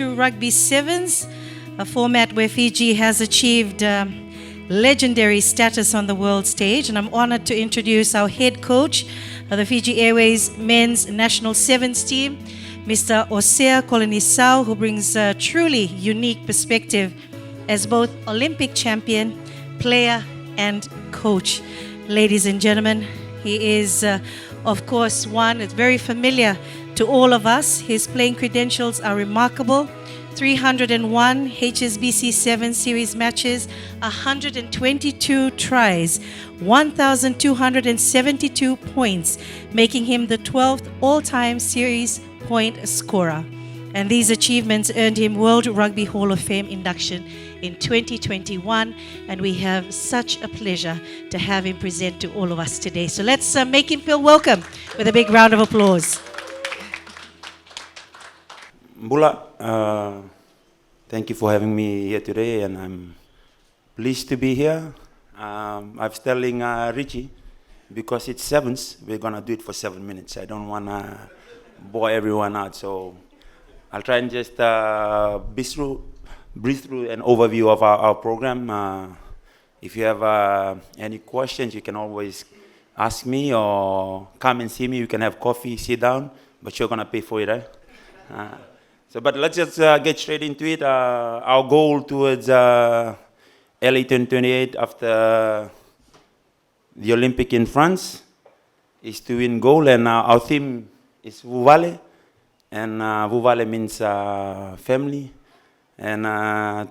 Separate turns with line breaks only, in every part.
to Rugby Sevens, a format where Fiji has achieved legendary status on the world stage. And I'm honored to introduce our head coach of the Fiji Airways Men's National Sevens team, Mr. Osea Kolinisau, who brings a truly unique perspective as both Olympic champion, player, and coach. Ladies and gentlemen, he is, of course, one that's very familiar to all of us. His playing credentials are remarkable. 301 HSBC 7 Series matches, 122 tries, 1,272 points, making him the 12th all-time series point scorer. And these achievements earned him World Rugby Hall of Fame induction in 2021, and we have such a pleasure to have him present to all of us today. So let's make him feel welcome with a big round of applause.
Mbula, thank you for having me here today, and I'm pleased to be here. I was telling Richie, because it's sevens, we're going to do it for 7 minutes. I don't want to bore everyone out, so I'll try and just breathe through an overview of our program. If you have any questions, you can always ask me or come and see me. You can have coffee, sit down, but you're going to pay for it, right? But let's just get straight into it. Our goal towards LA 2028 after the Olympic in France is to win gold, and our theme is Vuvale, and Vuvale means family. And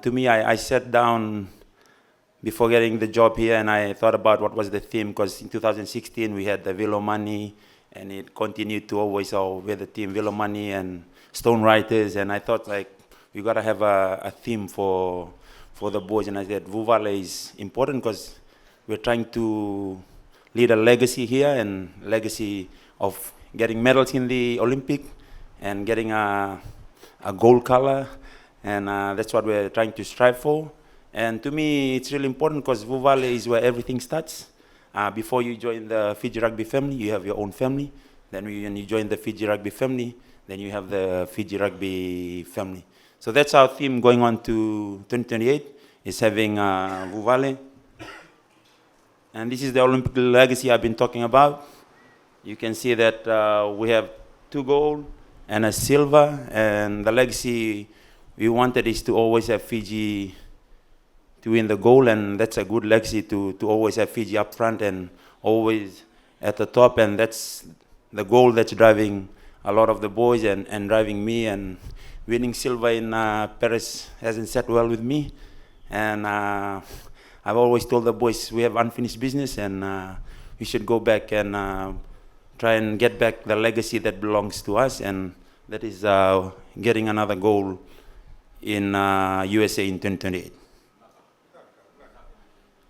to me, I sat down before getting the job here, and I thought about what was the theme, because in 2016 we had the Vilomani, and it continued to always we're the team Vilomani and Stone Writers, and I thought, like, we got to have a theme for the boys. And I said Vuvale is important because we're trying to lead a legacy here, and legacy of getting medals in the Olympic and getting a gold color, and that's what we're trying to strive for. And to me, it's really important because Vuvale is where everything starts. Before you join the Fiji Rugby family, you have your own family. Then when you join the Fiji Rugby family, then you have the Fiji Rugby family. So that's our theme going on to 2028, is having Vuvale. And this is the Olympic legacy I've been talking about. You can see that we have 2 gold and a silver, and the legacy we wanted is to always have Fiji to win the gold, and that's a good legacy to always have Fiji up front and always at the top, and that's the goal that's driving a lot of the boys and driving me. And winning silver in Paris hasn't sat well with me, and I've always told the boys we have unfinished business, and we should go back and try and get back the legacy that belongs to us, and that is getting another goal in USA in 2028.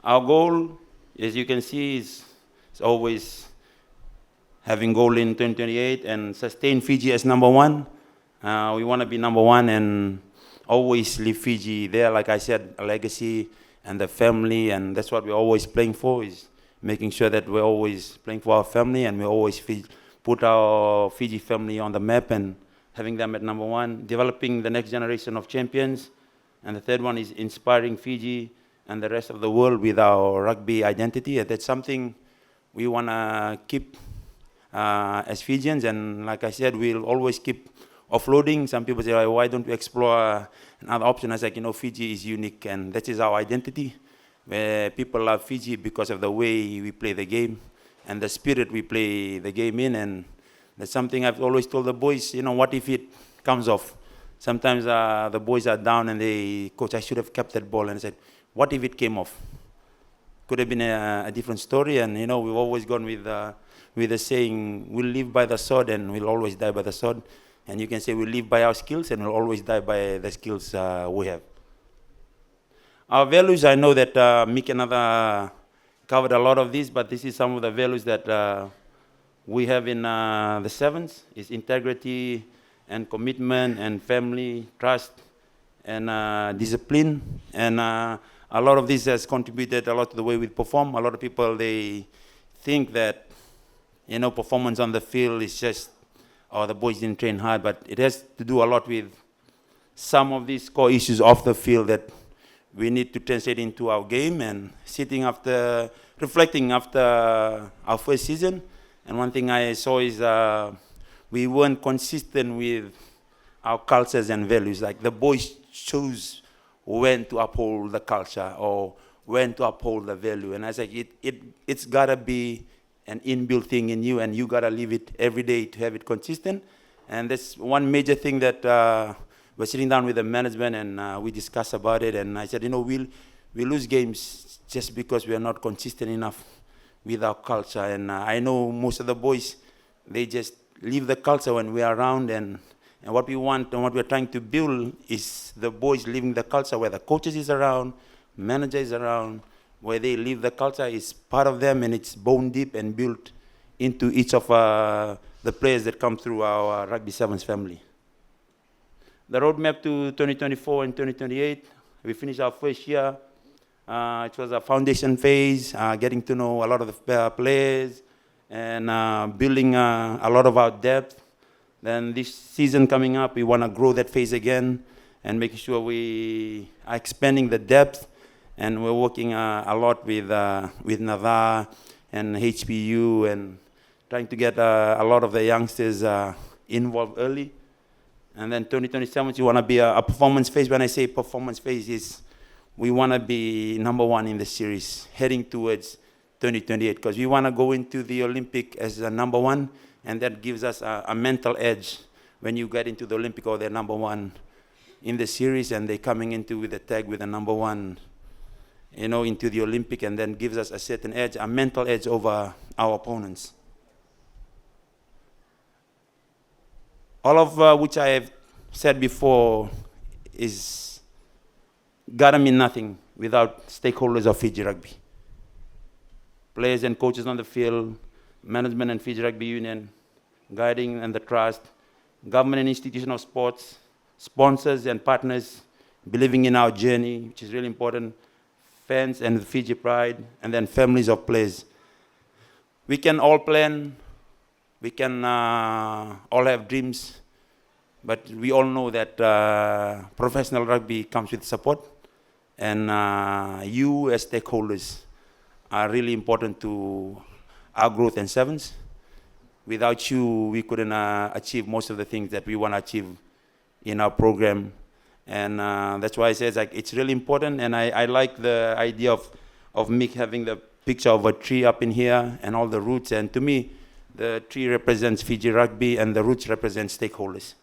Our goal, as you can see, is always having goal in 2028 and sustain Fiji as number 1. We want to be number 1 and always leave Fiji there, like I said, a legacy and the family, and that's what we're always playing for, is making sure that we're always playing for our family, and we always put our Fiji family on the map and having them at number 1, developing the next generation of champions. And the third one is inspiring Fiji and the rest of the world with our rugby identity. And that's something we want to keep as Fijians. And like I said, we'll always keep offloading. Some people say, why don't we explore another option? I was like, Fiji is unique, and that is our identity, where people love Fiji because of the way we play the game and the spirit we play the game in. And that's something I've always told the boys, what if it comes off? Sometimes the boys are down and they, coach, I should have kept that ball. And I said, what if it came off? Could have been a different story. And, we've always gone with the saying, we'll live by the sword and we'll always die by the sword. And you can say we'll live by our skills and we'll always die by the skills we have. Our values, I know that Mick and other covered a lot of this, but this is some of the values that we have in the sevens, is integrity and commitment and family, trust and discipline. And a lot of this has contributed a lot to the way we perform. A lot of people, they think that, performance on the field is just, the boys didn't train hard, but it has to do a lot with some of these core issues off the field that we need to translate into our game, and reflecting after our first season. And one thing I saw is we weren't consistent with our cultures and values. Like the boys chose when to uphold the culture or when to uphold the value. And I said, it's gotta be an inbuilt thing in you, and you gotta live it every day to have it consistent. And that's one major thing that we're sitting down with the management, and we discuss about it. And I said, we lose games just because we are not consistent enough with our culture. And I know most of the boys, they just leave the culture when we are around. And what we want and what we're trying to build is the boys living the culture where the coaches is around, manager is around, where they live the culture is part of them, and it's bone deep and built into each of the players that come through our Rugby Sevens family. The roadmap to 2024 and 2028, we finished our first year. It was a foundation phase, getting to know a lot of the players and building a lot of our depth. Then this season coming up, we want to grow that phase again and making sure we are expanding the depth. And we're working a lot with Nava and HPU and trying to get a lot of the youngsters involved early. And then 2027, we want to be a performance phase. When I say performance phase, is we want to be number one in the series, heading towards 2028, because we want to go into the Olympic as a number one, and that gives us a mental edge when you get into the Olympic or they're number one in the series, and they're coming into with a tag with a number one, into the Olympic, and then gives us a certain edge, a mental edge over our opponents. All of which I have said before is gotta mean nothing without stakeholders of Fiji Rugby. Players and coaches on the field, management and Fiji Rugby Union, guiding and the trust, government and institution of sports, sponsors and partners believing in our journey, which is really important, fans and Fiji pride, and then families of players. We can all plan, we can all have dreams, but we all know that professional rugby comes with support, and you as stakeholders are really important to our growth in sevens. Without you, we couldn't achieve most of the things that we want to achieve in our program. And that's why I say it's really important, and I like the idea of Mick having the picture of a tree up in here and all the roots. And to me, the tree represents Fiji Rugby and the roots represent stakeholders.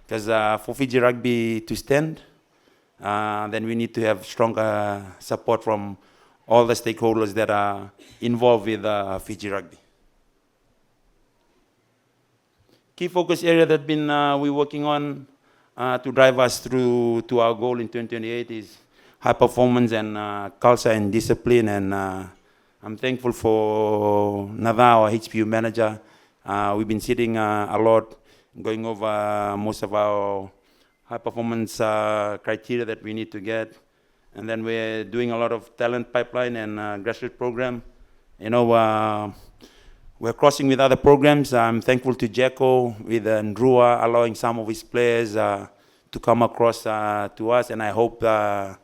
Because for Fiji Rugby to stand, then we need to have stronger support from all the stakeholders that are involved with Fiji Rugby. Key focus area that we're working on to drive us through to our goal in 2028 is high performance and culture and discipline. And I'm thankful for Nava, our HPU manager. We've been sitting a lot, going over most of our high performance criteria that we need to get. And then we're doing a lot of talent pipeline and grassroots program. We're crossing with other programs. I'm thankful to Jacko with Ndrua allowing some of his players to come across to us, and I hope that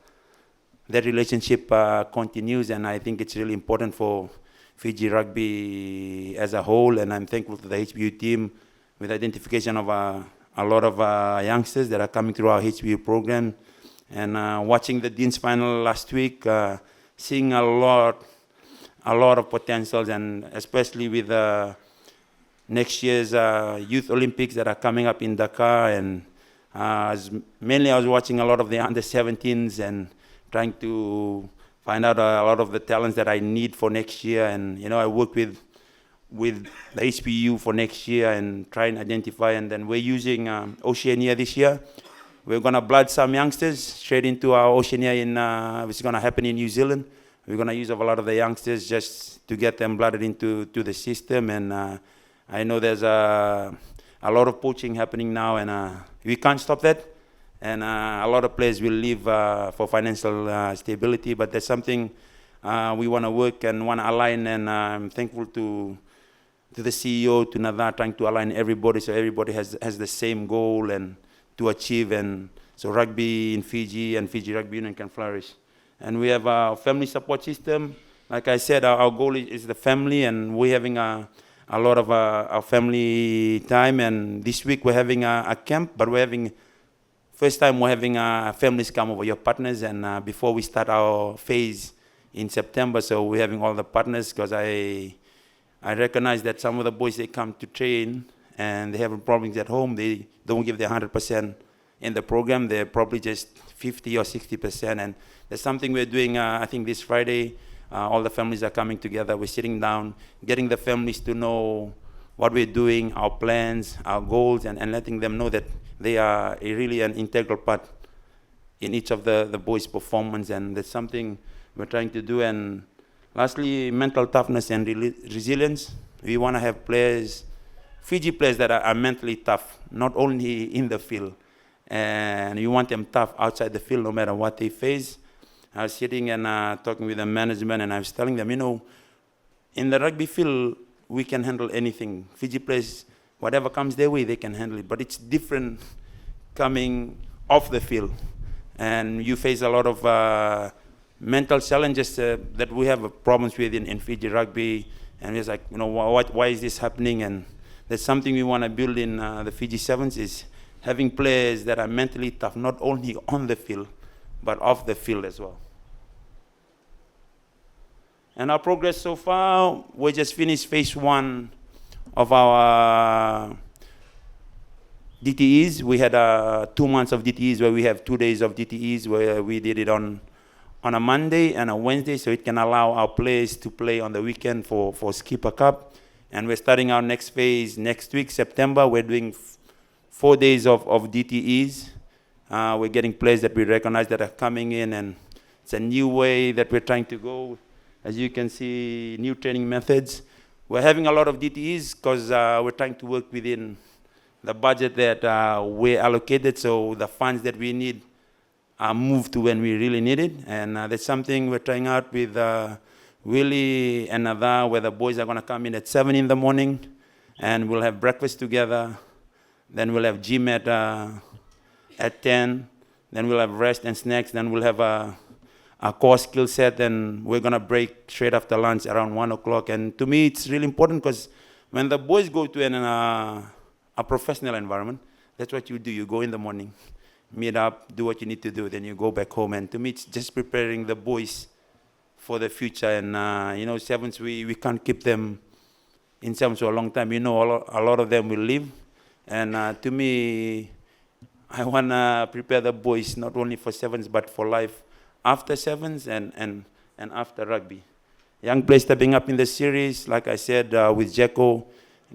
relationship continues, and I think it's really important for Fiji Rugby as a whole, and I'm thankful to the HBU team with identification of a lot of youngsters that are coming through our HBU program, and watching the Dean's final last week, seeing a lot of potentials, and especially with next year's Youth Olympics that are coming up in Dakar. And mainly I was watching a lot of the under-17s and trying to find out a lot of the talents that I need for next year. And, I work with the HPU for next year and try and identify. And then we're using Oceania this year. We're going to blood some youngsters straight into our Oceania, which is going to happen in New Zealand. We're going to use a lot of the youngsters just to get them blooded into the system. And I know there's a lot of poaching happening now, and we can't stop that. And a lot of players will leave for financial stability, but there's something we want to work and want to align. And I'm thankful to the CEO, to Nava, trying to align everybody so everybody has the same goal and to achieve. And so rugby in Fiji and Fiji Rugby Union can flourish. And we have our family support system. Like I said, our goal is the family, and we're having a lot of our family time. And this week we're having a camp, but first time we're having families come over, your partners, and before we start our phase in September, so we're having all the partners, because I recognize that some of the boys, they come to train and they have problems at home. They don't give their 100% in the program. They're probably just 50 or 60%. And there's something we're doing, I think this Friday, all the families are coming together. We're sitting down, getting the families to know what we're doing, our plans, our goals, and letting them know that they are really an integral part in each of the boys' performance. And that's something we're trying to do. And lastly, mental toughness and resilience. We want to have players, Fiji players, that are mentally tough, not only in the field. And you want them tough outside the field, no matter what they face. I was sitting and talking with the management, and I was telling them, in the rugby field, we can handle anything. Fiji players, whatever comes their way, they can handle it. But it's different coming off the field. And you face a lot of mental challenges that we have problems with in Fiji rugby. And it's like, why is this happening? And that's something we want to build in the Fiji Sevens, is having players that are mentally tough, not only on the field, but off the field as well. And our progress so far, we just finished phase 1 of our DTEs. We had 2 months of DTEs, where we have 2 days of DTEs, where we did it on a Monday and a Wednesday, so it can allow our players to play on the weekend for Skipper Cup. And we're starting our next phase next week, September. We're doing 4 days of DTEs. We're getting players that we recognize that are coming in, and it's a new way that we're trying to go. As you can see, new training methods. We're having a lot of DTEs because we're trying to work within the budget that we're allocated, so the funds that we need are moved to when we really need it. And that's something we're trying out with Willie and Nada, where the boys are going to come in at 7 in the morning, and we'll have breakfast together. Then we'll have gym at 10. Then we'll have rest and snacks. Then we'll have a core skill set, and we're going to break straight after lunch around 1 o'clock. And to me, it's really important, because when the boys go to a professional environment, that's what you do. You go in the morning, meet up, do what you need to do, then you go back home. And to me, it's just preparing the boys for the future. And, Sevens, we can't keep them in Sevens for a long time. A lot of them will leave. And to me, I want to prepare the boys not only for Sevens, but for life after Sevens and after rugby. Young players stepping up in the series, like I said, with Jeko,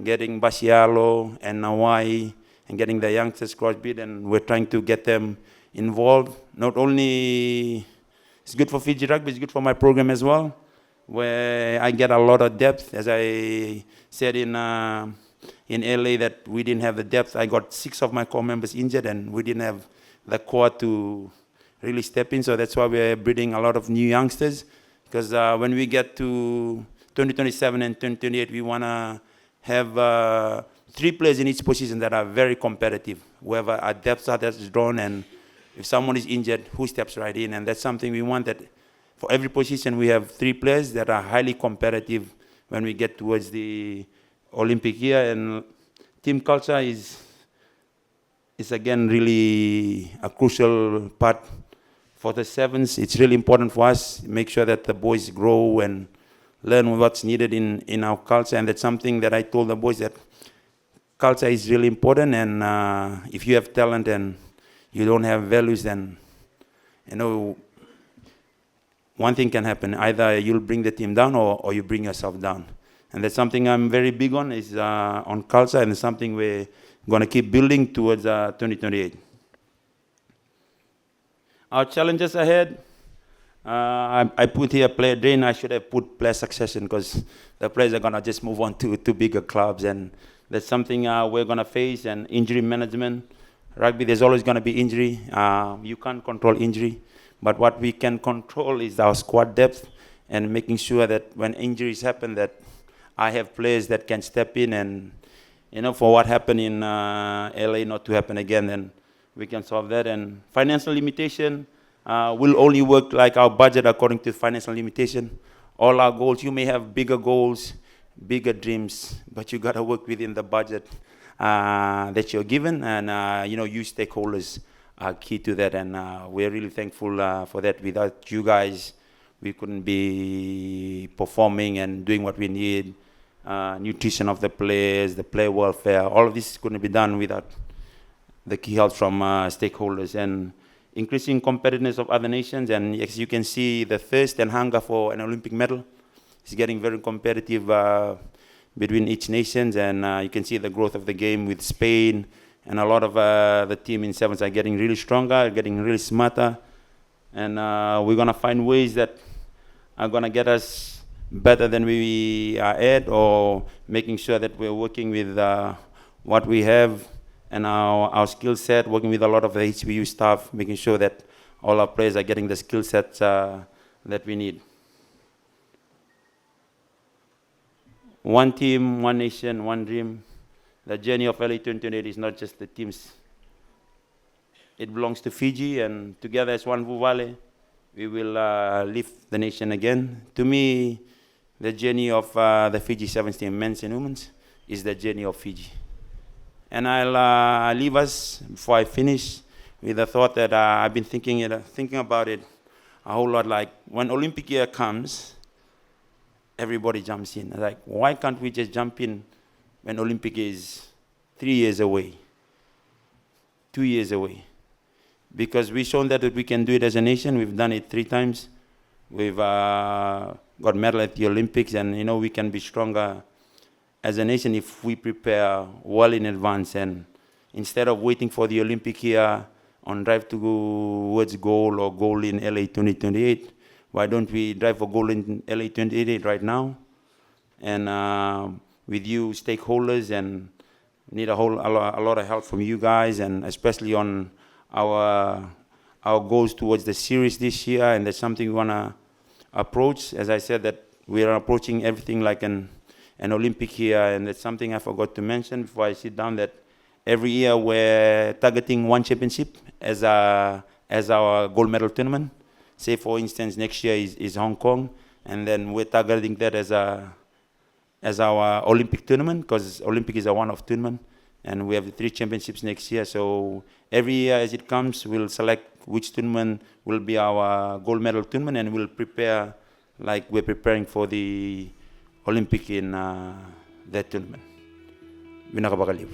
getting Basialo and Nawai, and getting the youngsters crossbeat, and we're trying to get them involved. Not only it's good for Fiji Rugby, it's good for my program as well, where I get a lot of depth. As I said in LA that we didn't have the depth. I got 6 of my core members injured, and we didn't have the core to really step in. So that's why we're breeding a lot of new youngsters, because when we get to 2027 and 2028, we want to have 3 players in each position that are very competitive. Whoever our depth chart is drawn, and if someone is injured, who steps right in? And that's something we want, that for every position we have 3 players that are highly competitive when we get towards the Olympic year. And team culture is again really a crucial part for the Sevens. It's really important for us to make sure that the boys grow and learn what's needed in our culture. And that's something that I told the boys, that culture is really important. And if you have talent and you don't have values, then one thing can happen. Either you'll bring the team down, or you bring yourself down. And that's something I'm very big on, is on culture, and it's something we're going to keep building towards 2028. Our challenges ahead, I put here player drain. I should have put player succession, because the players are going to just move on to bigger clubs, and that's something we're going to face. And injury management. Rugby, there's always going to be injury. You can't control injury, but what we can control is our squad depth, and making sure that when injuries happen, that I have players that can step in, and for what happened in LA not to happen again. And we can solve that. And financial limitation, we'll only work like our budget according to financial limitation. All our goals, you may have bigger goals, bigger dreams, but you gotta work within the budget that you're given, and you stakeholders are key to that, and we're really thankful for that. Without you guys, we couldn't be performing and doing what we need. Nutrition of the players, the player welfare, all of this couldn't be done without the key help from stakeholders, and increasing competitiveness of other nations. And as you can see, the thirst and hunger for an Olympic medal is getting very competitive between each nations, and you can see the growth of the game with Spain, and a lot of the team in sevens are getting really stronger, getting really smarter, and we're gonna find ways that are gonna get us better than we are at, or making sure that we're working with what we have and our skill set, working with a lot of the HBU staff, making sure that all our players are getting the skill sets that we need. One team, one nation, one dream. The journey of LA 2028 is not just the teams. It belongs to Fiji, and together as one Vuvale, we will lift the nation again. To me, the journey of the Fiji Sevens team, men's and women's, is the journey of Fiji. And I'll leave us, before I finish, with the thought that I've been thinking about it a whole lot. Like, when Olympic year comes, everybody jumps in. Like, why can't we just jump in when Olympic is 3 years away, 2 years away? Because we've shown that we can do it as a nation. We've done it 3 times. We've got medal at the Olympics, and we can be stronger as a nation if we prepare well in advance. And instead of waiting for the Olympic year on drive towards goal or goal in LA 2028, why don't we drive for goal in LA 2028 right now? And with you stakeholders, and need a lot of help from you guys, and especially on our goals towards the series this year. And that's something we want to approach. As I said, that we are approaching everything like an Olympic year, and that's something I forgot to mention before I sit down, that every year we're targeting one championship as our gold medal tournament. Say, for instance, next year is Hong Kong, and then we're targeting that as our Olympic tournament, because Olympic is a one-off tournament, and we have the 3 championships next year. So every year as it comes, we'll select which tournament will be our gold medal tournament, and we'll prepare like we're preparing for the Olympic in that tournament. Binakabakaliv.